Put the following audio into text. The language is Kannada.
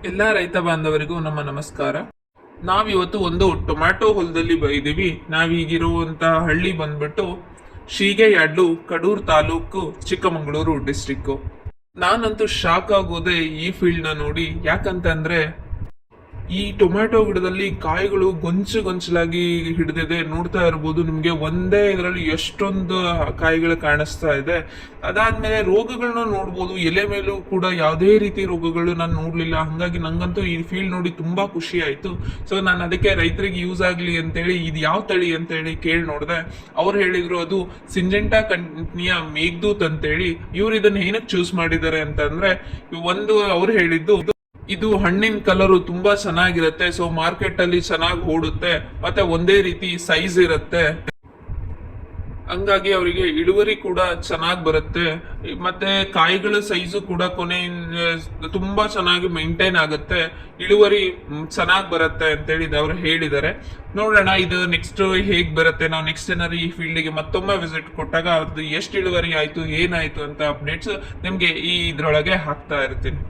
ಎಲ್ಲ ರೈತ ಬಾಂಧವರಿಗೂ ನಮ್ಮ ನಮಸ್ಕಾರ. ನಾವಿವತ್ತು ಒಂದು ಟೊಮ್ಯಾಟೊ ಹೊಲದಲ್ಲಿ ಇದ್ದೀವಿ. ನಾವೀಗಿರುವಂತ ಹಳ್ಳಿ ಬಂದ್ಬಿಟ್ಟು ಶೀಗೆಯಾಡ್ಲು, ಕಡೂರು ತಾಲೂಕು, ಚಿಕ್ಕಮಗಳೂರು ಡಿಸ್ಟಿಕ್ಕು. ನಾನಂತೂ ಶಾಕ್ ಆಗೋದೆ ಈ ಫೀಲ್ಡ್ ನ ನೋಡಿ. ಯಾಕಂತಂದ್ರೆ ಈ ಟೊಮ್ಯಾಟೊ ಗಿಡದಲ್ಲಿ ಕಾಯಿಗಳು ಗೊಂಚು ಗೊಂಚಲಾಗಿ ಹಿಡಿದಿದೆ. ನೋಡ್ತಾ ಇರ್ಬೋದು ನಿಮ್ಗೆ, ಒಂದೇ ಇದರಲ್ಲಿ ಎಷ್ಟೊಂದು ಕಾಯಿಗಳು ಕಾಣಿಸ್ತಾ ಇದೆ. ಅದಾದ್ಮೇಲೆ ರೋಗಗಳನ್ನ ನೋಡ್ಬೋದು. ಎಲೆ ಮೇಲೂ ಕೂಡ ಯಾವುದೇ ರೀತಿ ರೋಗಗಳು ನಾನು ನೋಡ್ಲಿಲ್ಲ. ಹಂಗಾಗಿ ನಂಗಂತೂ ಈ ಫೀಲ್ಡ್ ನೋಡಿ ತುಂಬಾ ಖುಷಿ ಆಯ್ತು. ಸೊ ನಾನು ಅದಕ್ಕೆ ರೈತರಿಗೆ ಯೂಸ್ ಆಗ್ಲಿ ಅಂತೇಳಿ ಇದು ಯಾವ ತಳಿ ಅಂತೇಳಿ ಕೇಳಿ ನೋಡಿದೆ. ಅವ್ರು ಹೇಳಿದ್ರು ಅದು ಸಿಂಜೆಂಟಾ ಕಂಪ್ನಿಯ ಮೇಘದೂತ್ ಅಂತೇಳಿ. ಇವ್ರು ಇದನ್ನ ಏನಕ್ಕೆ ಚೂಸ್ ಮಾಡಿದ್ದಾರೆ ಅಂತಂದ್ರೆ, ಒಂದು ಅವ್ರು ಹೇಳಿದ್ದು ಇದು ಹಣ್ಣಿನ ಕಲರು ತುಂಬಾ ಚೆನ್ನಾಗಿರುತ್ತೆ. ಸೊ ಮಾರ್ಕೆಟ್ ಅಲ್ಲಿ ಚೆನ್ನಾಗಿ ಓಡುತ್ತೆ, ಮತ್ತೆ ಒಂದೇ ರೀತಿ ಸೈಜ್ ಇರುತ್ತೆ. ಹಂಗಾಗಿ ಅವರಿಗೆ ಇಳುವರಿ ಕೂಡ ಚೆನ್ನಾಗಿ ಬರುತ್ತೆ. ಮತ್ತೆ ಕಾಯಿಗಳ ಸೈಜು ಕೂಡ ತುಂಬಾ ಚೆನ್ನಾಗಿ ಮೇಂಟೈನ್ ಆಗುತ್ತೆ. ಇಳುವರಿ ಚೆನ್ನಾಗಿ ಬರುತ್ತೆ ಅಂತೇಳಿ ಅವ್ರು ಹೇಳಿದ್ದಾರೆ. ನೋಡೋಣ ಇದು ನೆಕ್ಸ್ಟ್ ಹೇಗ್ ಬರುತ್ತೆ. ನಾವು ನೆಕ್ಸ್ಟ್ ಏನಾದ್ರು ಈ ಫೀಲ್ಡ್ಗೆ ಮತ್ತೊಮ್ಮೆ ವಿಸಿಟ್ ಕೊಟ್ಟಾಗ ಅದು ಎಷ್ಟು ಇಳುವರಿ ಆಯ್ತು, ಏನಾಯ್ತು ಅಂತ ಅಪ್ಡೇಟ್ಸ್ ನಿಮ್ಗೆ ಈ ಇದ್ರೊಳಗೆ ಹಾಕ್ತಾ ಇರ್ತೀನಿ.